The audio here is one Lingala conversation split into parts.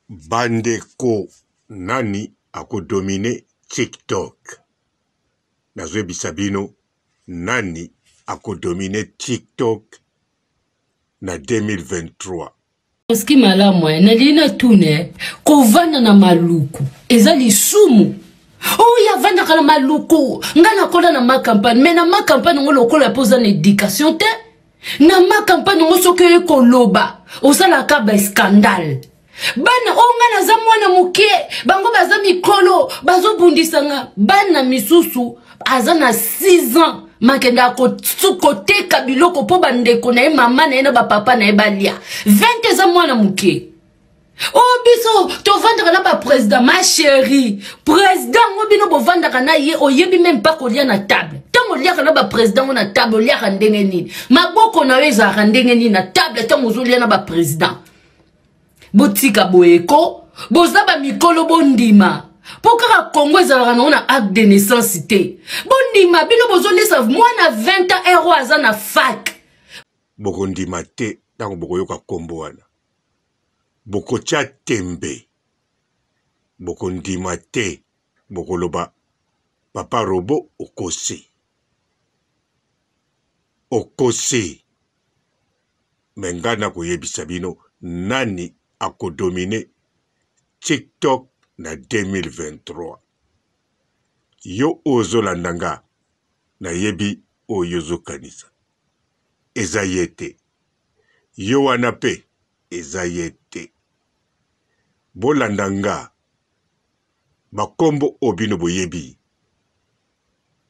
Bandeko nani akodomine TikTok. Nazwe bisabino nani akodomine TikTok na 2023. Ski malamu na lina tune kovana na maluku ezali sumu. Oh ya vanda kana maluku ngana kola na ma campagne mais na ma campagne ngolo kola posa na éducation te na ma campagne ngosoke koloba osala ka ba scandale. Bana onga za mwana muke bango baza mikolo bazo bundisanga bana misusu aza na 6 ans makenda ko côté kabiloko po bandeko na mama na ba papa na balia 20 za mwana muke. Oh biso to vendre na ba président ma chérie président ngobino bo vendre na ye oyebi même pas ko lia na table tango lia na ba président na table lia ka ndenge nini maboko na weza ka ndenge nini na table tango zo lia na ba président. Botika boeko, bozaba mikolo bondima. Pourquoi Congo ezalaka na acte de naissance te? Bondima bino bozonesa mwana 20 € aza na fac. Bokondima te tango bokoyoka kombo wana. Bokocha tembe. Bokondima te bokoloba papa robo okose. Okose. Mengana koyebisa bino nani akodomine TikTok na 2023. Yo ozolandanga na yebi oyozo kanisa. Ezayete. Yo wanape ezayete. Bolandanga bakombo obino boyebi.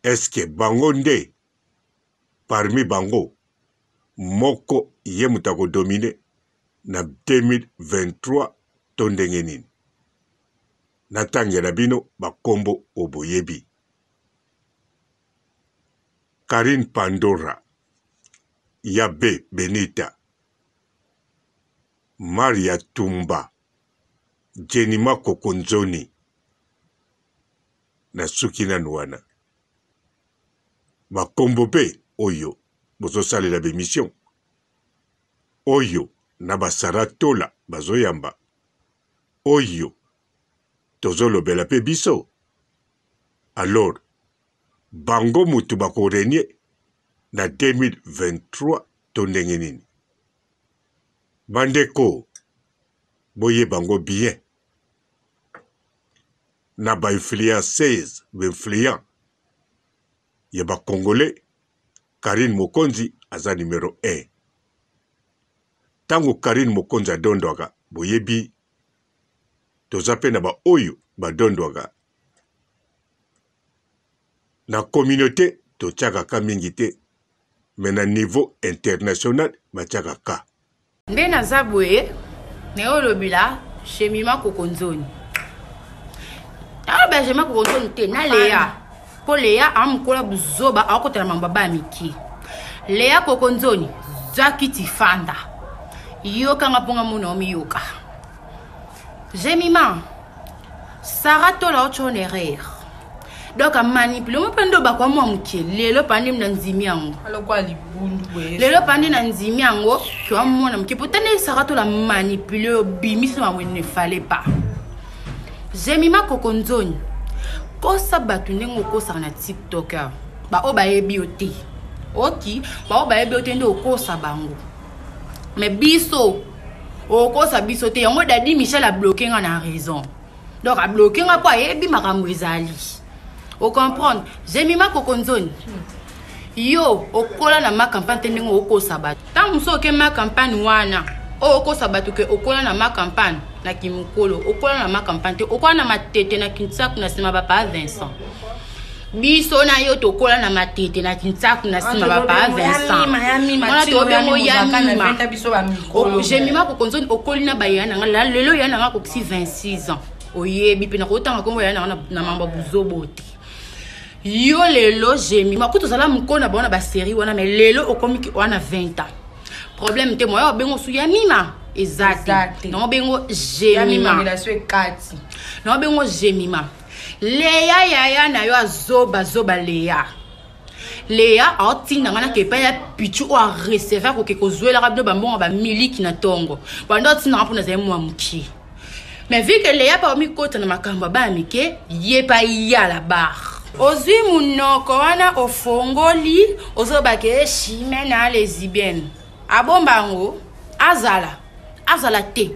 Eske bango nde parmi bango moko ye mutako domine na 2023 tondenge nini. Natangela bino bakombo oboyebi. Karine Pandora, Yabe Benita, Maria Tumba, Jenima Kokonzoni, na Sukina Nwana. Bakombo pe oyo bozo sale la bémission. Oyo na basara tola bazoyamba. Oyo tozolo bela pe biso. Alors bango mutu bako renye na 2023 tondenge nini. Bandeko boye bango bien. Na ba influenceuse influent ya ba Congolais Karine Mokonzi aza numéro 1. Tango Karine Mokonzi adondwaga boyebi tozape na ba oyo badondwaga na communauté totiaka ka mingi te mais na niveau international batiaka ka nde naza boye neolobila Jemima Kokonzoni aloba Jemima Kokonzoni te na Léa po Léa amukola buzoba akotela mambaba ya miki Léa Kokonzoni zaki tifanda yoka ngaponga muna omiyoka Jemima Sarah tola ochonerer donc a manipulé mo pendo ba kwa mwa mke lelo pandi mna nzimi yango alokwa libundu bwe lelo pandi na nzimi yango kwa mwana mke potene Sarah tola manipulé bimisi ma ne fallait pas Jemima Kokonzoni kosa batu ndengo kosa na TikTok ba oba yebi oti oki ba oba yebi oti ndo kosa bango mais biso okosa biso te yango dadi Michel a bloqué nga na raison donc a bloqué nga po yebi makambo ezali o comprendre Jemima Kokonzoni yo okola na ma campagne te ndengo okosa batu tant muso ke ma campagne wana okosa batu ke okola na ma campagne na kimukolo okola na ma campagne te okola na matete na Kinsaku na sima papa Vincent biso na yo tokola na matete na Kinsaku na sima papa Vincent mona to bengo ya kana biso ba mikolo Jemima Kokonzoni okoli na bayana nga lelo yana nga ko 26 ans oyebi pe na ko tanga kombo yana na mamba buzobote yo lelo Jemima kuto sala mukona bona ba série wana mais lelo okomiki wana 20 ans problème te moyo bengo su ya mima exact non bengo Jemima relation kati non bengo Jemima Léa yaya na yo zoba Léa Léa aotinda ngana kepa ya pichu o recevoir ko ke ko zuela rabdo bambonga ba miliki na tongo bando tinda ngapo na zai mwa muki Mais vu que Léa pas mis côté na makambo ba mike, yé pas y à la barre. Ozwi munoko wana ofongoli, ozoba ke chimena lesbienne. Abombango, azala te.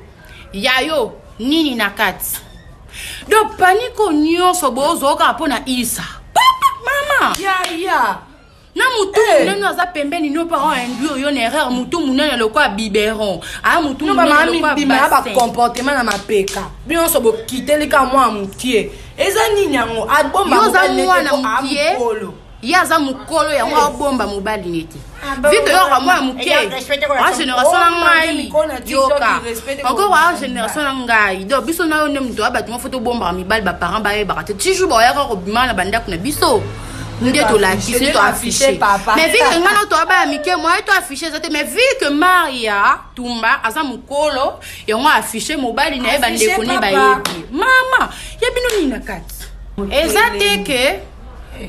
Yayo nini nakati. Do paniko nyonso bozoka pona Isa. Mama, Ya. na mutu munene aza pembeni no parents induire yo na erreur mutu munene lokwa biberon. Ah mutu munene lokwa bima ba bassin. comportement na mapeka. Bien so bo kiteli ka moi mukie. Eza nini yango abomba Yoza mobali mwana nete mukie. amukolo. Yaza mukolo ya mwa bomba mobali neti. Vite yo ka mwa mukie. En génération na ngai. Yoka. Encore en génération na ngai. Do biso na yo ndem to abati mo photo bomba mibali ba parents ba yeba te. Tiju ba ya ko bima na banda kuna biso. Ndé to la qui to affiché. Mais vu que ngana to aba mike moi to affiché ça mais vu que Maria Tumba aza mukolo et on a affiché mobile na eba ndekoni ba yebi. Mama, yebino ni nakati. Exacte que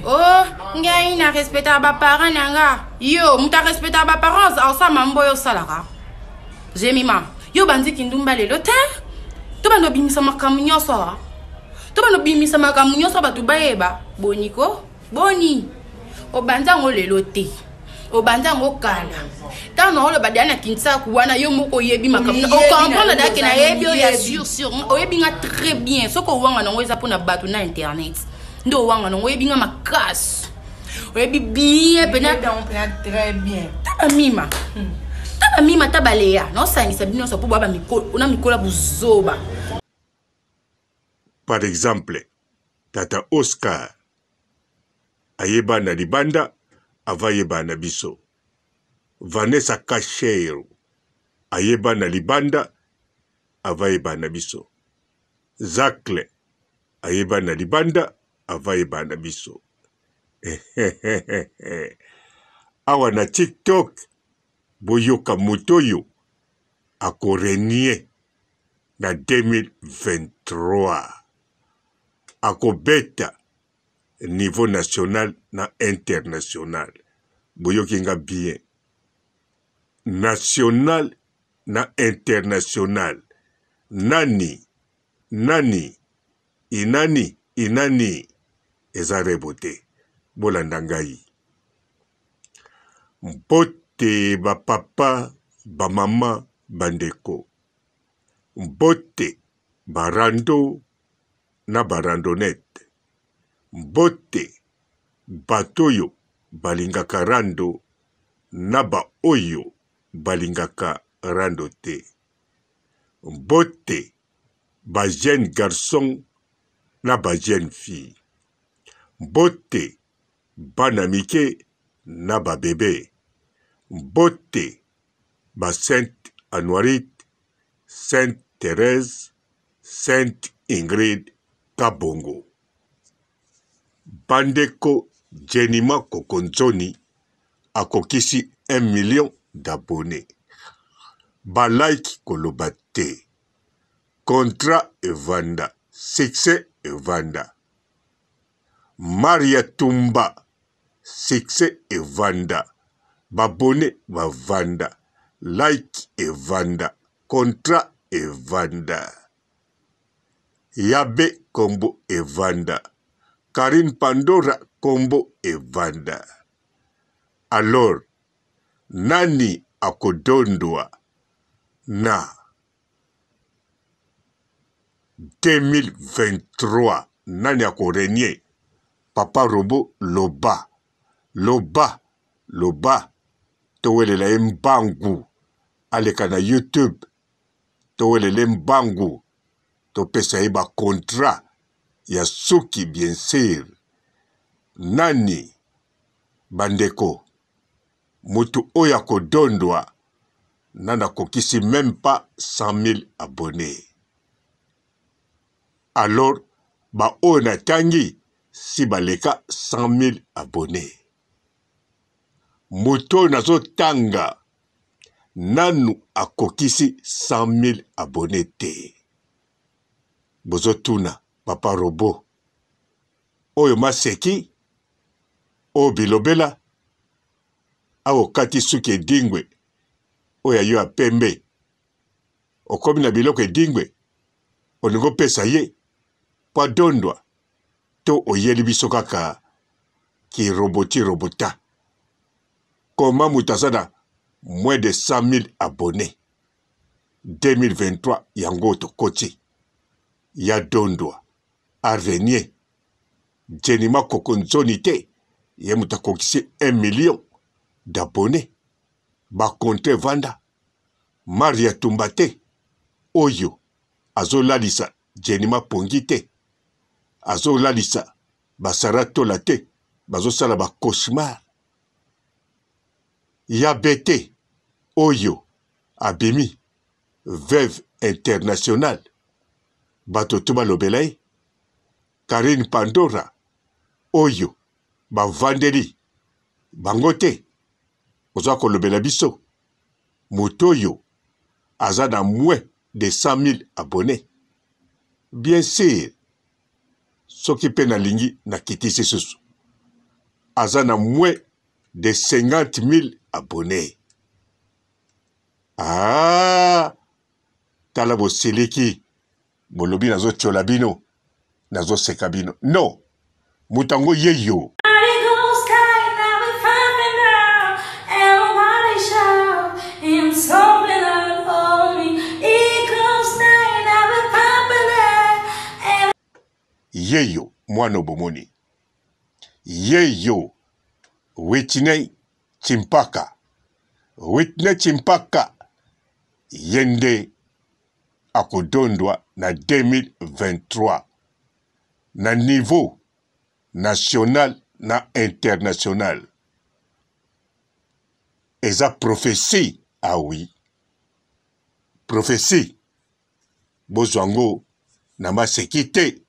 oh, ngai na respecter ba parents nanga. Yo, muta respecter ba parents asa mambo yo salara. Jemima, yo bandi kindumba lelo te. To bando bimisa makamu nyoso. To bando bimisa makamu nyoso ba tubayeba. Boniko, boni. Obanda ngo lelo te. Obanda ngo kala. Tano le badiana kinsa kuwana yo moko yebi makamu. O comprendre da ke na yebi yo ya sur. O yebi nga très bien. Soko wanga ngo eza pona batu na internet. Ndo wanga ngo yebi nga makas. O yebi bien pena très bien. Amima. Amima tabalea. No sangisa bino so po baba mikolo. Una mikola buzoba. Par exemple, Tata Oscar ayeba na libanda avayeba na biso. Vanessa Cachero ayeba na libanda avayeba na biso. Zakle ayeba na libanda avayeba na biso. Awa na TikTok boyoka motoyo akorenie na 2023 akobeta niveau national na international boyoki nga bien national na international nani inani eza rebote bolanda ngai mbote bapapa bamama bandeko mbote barando na barandonete mbote batoyo balingaka rando na baoyo balingaka rando te mbote ba jeune garçon na ba jeune fille mbote bana mike na ba bébé mbote ba Sainte Anuarite, Sainte Thérèse, Sainte Ingrid Kabongo. Bandeko Jenima Kokonzoni akokisi 1 million d'abonnés. Ba like kolobate. Contrat evanda. Succès evanda. Maria Tumba. Succès evanda. Babone bavanda. Like evanda. Contrat evanda. Yabe Kombo evanda. Karine Pandora Kombo evanda. Alors, nani akodondwa na 2023 nani akorenie Papa Robo Loba towelela mbangu aleka na YouTube towelela mbangu topesa eba contrat ya suki bien sûr nani bandeko mutu oya kodondwa nana kokisi même pas 100 000 abonnés. Alors, ba ona tangi si baleka 100 000 abonnés. Mutu nazo tanga nanu akokisi 100 000 abonnés te. Bozotuna, Papa Robo. Oyo maseki, o bilobela, awo kati suki edingwe, oya yo apembe. Okomi na biloko edingwe, olingo pesa ye po adondwa to oyeli biso kaka ki robota koma mutu aza na moins de 100 000 abonnés 2023 yango tokoti ya dondwa arenie Jenima Kokonzoni te ye mutu akokisi 1 million d'abonnés bakonte vanda Maria Tumba te oyo azolalisa Jenima Pongi te azolalisa basara tola te bazosala ba cauchemar ya bete oyo abimi veuve internationale bato to balobela ye Karine Pandora oyo bavandeli bango te ozwa kolobela biso moto oyo aza na moins de 100 000 abonnés bien sûr soki pe nalingi nakitisi susu aza na moins de 50 000 abonnés tala bosiliki bolobi nazotiola bino nazoseka bino no mutango yeyo yeyo mwana bomoni yeyo Whitney Chimpaka yende akodondwa na 2023 na niveau national na international eza prophétie oui prophétie bozwango na maseki te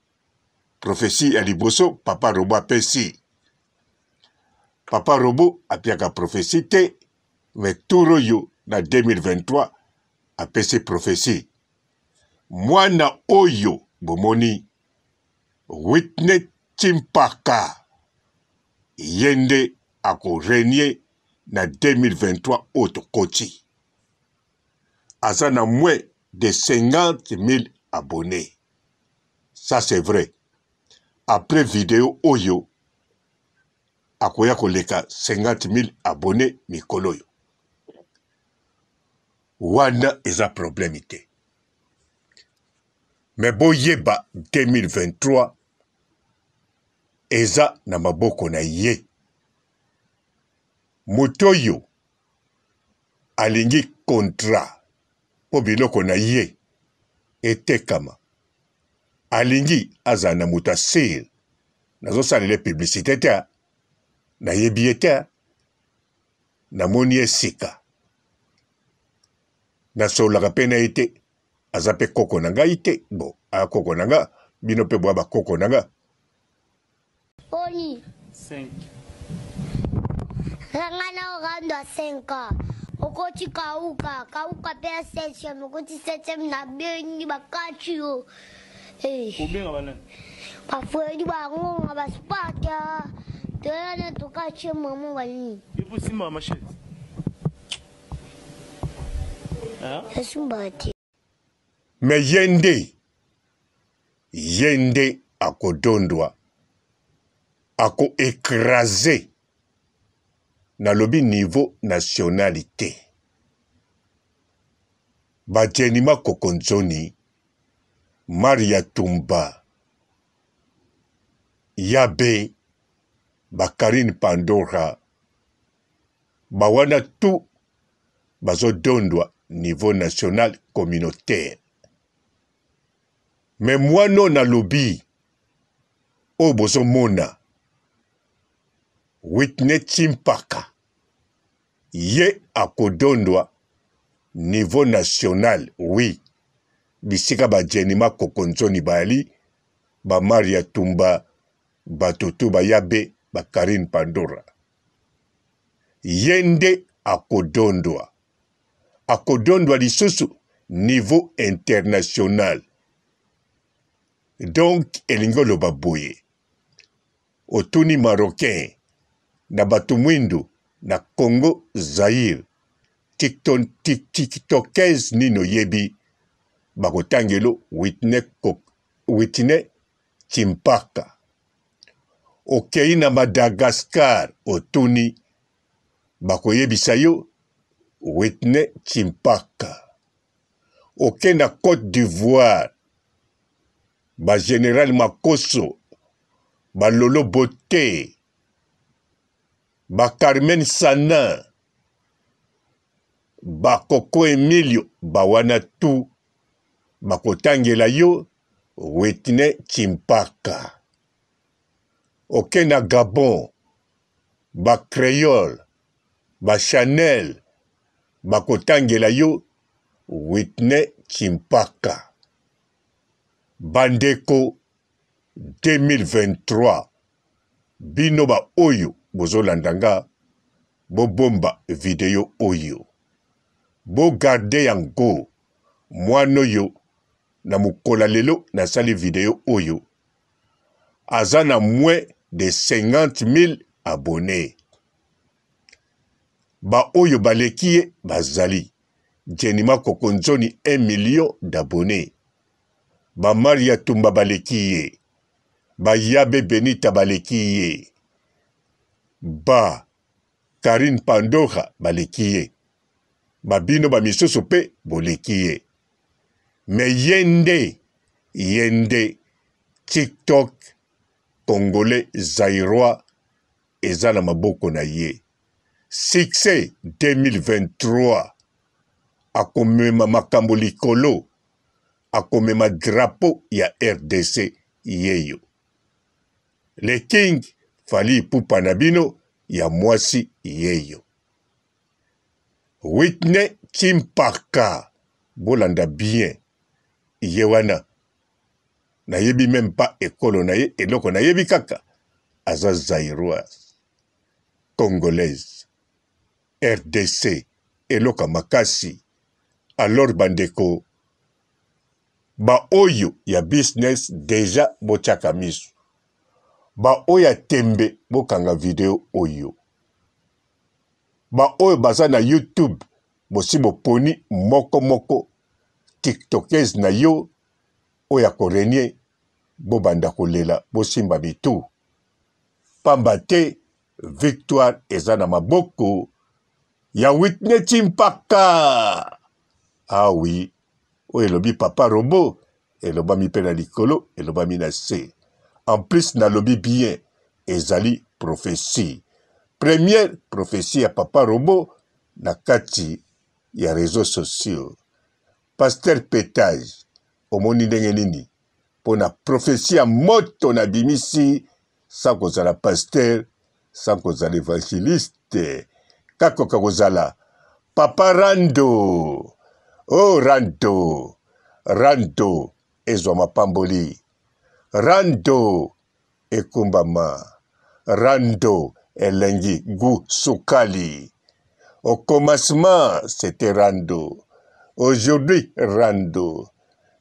prophétie ya liboso papa Robo apesi papa Robo apiaka prophétie te mais turo yo na 2023 apesi prophétie mwana oyo bomoni Whitney Chimpaka yende akorenie na 2023 otokoti aza na moins de 50 000 abonnés ça c'est vrai après vidéo oyo akoya koleka 50 000 abonnés mikolo yo wana eza problème te mais boyeba 2023 eza na maboko na ye motoyo alingi contrat po biloko na ye etekama alingi aza na muta sir nazosalela publicité te nayebi ye te namoni esika nasolaka mpe na ye te aza mpe koko na ngai te bo akoko na nga bino mpe bwa bakoko na nga Oli 5 Rangana orando 5 okoti kauka pe session okoti session na bengi bakati yo kubenga bana bafwedi bangonga basipata tena tukache mama wali ipo simba mashete Esumbati mais yende akodondwa ako écrasé na lobi niveau nationalité Jenima Kokonzoni Maria Tumba Yabe Karine Pandora bawana tout bazodondwa niveau national communautaire mais moi non na lobi o bozo mona Whitney Chimpaka ye akodondwa niveau national oui bisika Jenima Kokonzoni bali Maria Tumba batutu Yabe Karine Pandora yende akodondwa lisusu niveau international donc elingo loba boye otuni marocain na bato mwindu na Congo Zaire tiktokese nino yebi bakotangelo Whitney Chimpaka. Okei na Madagascar otuni bakoyebisa yo Whitney Chimpaka. Okei na Côte d'Ivoire ba Général Makoso, ba Lolo Boté, ba Carmen Sana, ba Coco Emilio, ba Wanatu, ba kotangela yo Whitney Chimpaka. Okei na Gabon, ba Créole, ba Chanel, ba kotangela yo Whitney Chimpaka. Bandeko 2023 bino ba oyo bozolandanga bobomba video oyo bo garde yango mwano yo na mukola lelo na sali video oyo azana moins de 50,000 abonnés ba oyo balekie bazali Jenima Kokonzoni 1 million d'abonnés ba Maria Tumba balekiye, ba Yabe Benita balekiye, ba Karine Pandora balekiye, ba bino ba misusu pe bolekiye. Me yende TikTok Congolais Zairois eza na maboko na ye. Succès 2023 akomema makambo likolo akomema drapeau ya RDC yeyo. Le King Fally Ipupa na bino ya mwasi yeyo. Whitney Chimpaka bolanda bien yewana na yebi même pas ekolo na ye eloko na yebi kaka aza Zairoise Congolaise RDC eloka makasi. Alors bandeko ba oyo ya business deja bochaka misu. Ba oyo ya tembe bokanga video oyo. Ba oyo baza na YouTube bosi boponi moko TikTokers na yo oya korenie bobanda kolela bosimba bitu. Pamba te victoire eza na maboko ya Whitney Chimpaka. Ah oui. O elobi papa robot, eloba mi pe na likolo, eloba mi na se. En plus na lobi bien, ezali prophétie. Première prophétie ya papa robot, na kati ya réseaux sociaux. Pasteur Pétage, omoni ndenge nini, po na prophétie ya moto na bimisi, sans kozala pasteur, sans kozala évangéliste, kako kozala papa Rando. Oh Rando ezwa mapamboli. Rando ekumbama. Rando elengi gu sukali. Au commencement c'était Rando. Aujourd'hui Rando.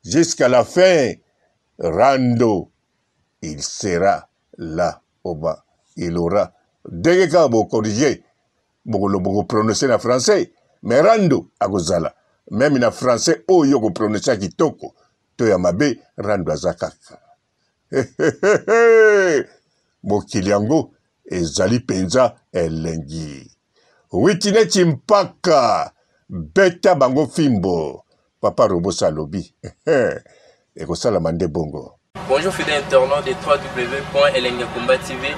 Jusqu'à la fin Rando il sera là au bas. Il aura dès que vous corrigez vous prononcez en français mais Rando agozala. Même na français oyo ko prononcer kitoko to ya mabe Rando azakaka. Mokili yango ezali penza elengi. Whitney Chimpaka beta bango fimbo papa Robo Salobi. Ekosala mande bongo. Bonjour fidèles internautes de www.elengiakomba TV.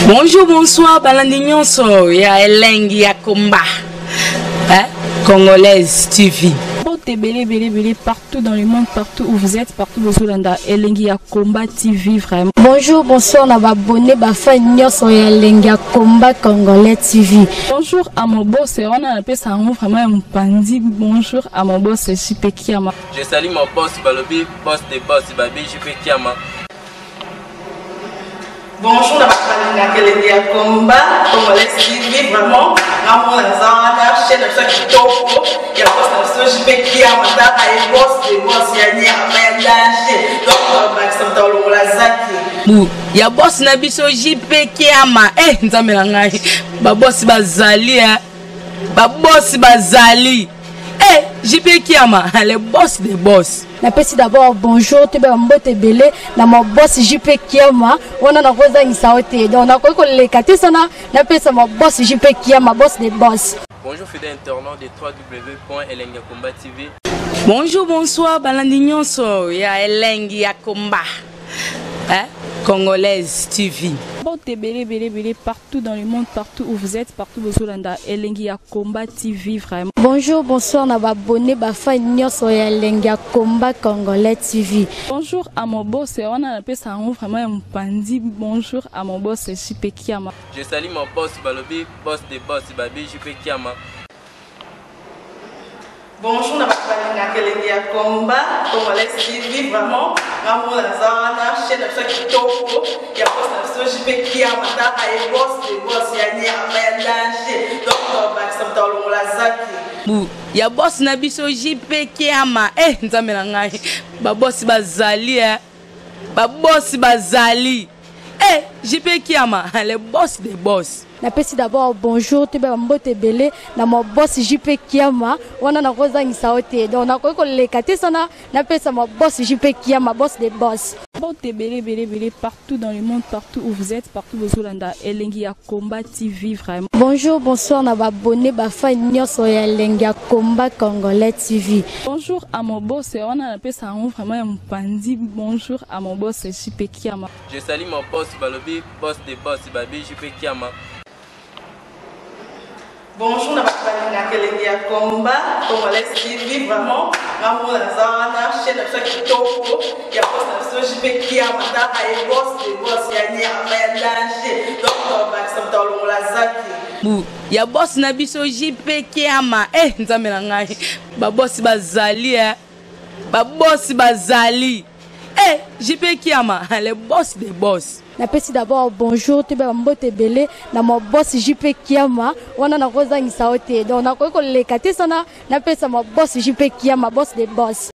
Bonjour, bonsoir, balandi nyonso ya Elengi ya Komba. Congolaise TV. Belé partout dans le monde, partout où vous êtes, partout où vous êtes, Elengi ya Komba TV vraiment. Bonjour, bonsoir, on a abonné bafa nyonso ya Elengi ya Komba Congolais TV. Bonjour à mon boss, on a appelé ça vraiment un pandi. Bonjour à mon boss, JP Kiama. Je salue mon boss Balobi, boss de boss Babi, JP Kiama. Bonjour la famille Elengi ya Komba Congolais TV vraiment. Ramon Lazana, chaîne de chaque topo, il y a boss de JP Kiama, et boss de boss yani Amanda, donc Maxime Tolo Lazaki. Ya boss na biso JP Kiama, nzambe na ngai. Ba boss bazali ba boss bazali. JP Kiama, le boss des boss. Napesi d'abord bonjour te ba mbote belé na mo boss JP Kiama wana na koza ngisaote donc na ko lekate sana napesa mo boss JP Kiama boss des boss. Bonjour fidèles internautes de www.elengiakomba TV. Bonjour, bonsoir, Balandinionso, ya Elengi ya Komba, Congolaise TV. Bon, belé, partout dans le monde, partout où vous êtes, partout où vous êtes, Elengi ya Komba TV, vraiment. Bonjour, bonsoir, na abonné, fa nyonso ya Elengi ya Komba Congolais TV. Bonjour à mon boss, on a appelé ça vraiment un pandi. Bonjour à mon boss, JP Kiama. Je salue mon boss Balobi, boss des boss, Babi JP Kiama. Bonjour, na balinga Elengi ya Komba Congolais TV, vraiment ngamo na zana chaîne na chaque toko ya boss na JP Kiama ta ay boss de boss ya ni amelange donc ba samta longola zaki bu ya boss na biso JP Kiama nzambe na ngai ba boss bazali ba boss bazali JP Kiama le boss des boss. Napesi d'abord bonjour te ba mbote belé na mo boss JP Kiama wana na koza ngisaote donc na ko lekate sana napesa mo boss JP Kiama boss des boss. Bon, belé, partout dans le monde, partout où vous êtes, partout où vous êtes, Elengi ya Komba TV, vraiment. Bonjour, bonsoir, na abonné, fa nyonso ya Elengi ya Komba Congolais TV. Bonjour à mon boss, on a appelé ça vraiment un pandi. Bonjour à mon boss, JP Kiama. Je salue mon boss Balobi, boss des boss, Babi JP Kiama. Bonjour, na balinga Elengi ya Komba Congolais TV, vraiment ngamo na zana chaîne na chaque toko ya boss na JP Kiama ta ay boss de boss ya ni amelange donc ba samta longola zaki bu ya boss na biso JP Kiama nzambe na ngai ba boss bazali ba boss bazali JP Kiama le boss des boss. Napesi d'abord bonjour te ba mbote belé na mo boss JP Kiama wana na koza ngisaote donc na ko lekate sana napesa mo boss JP Kiama boss des boss.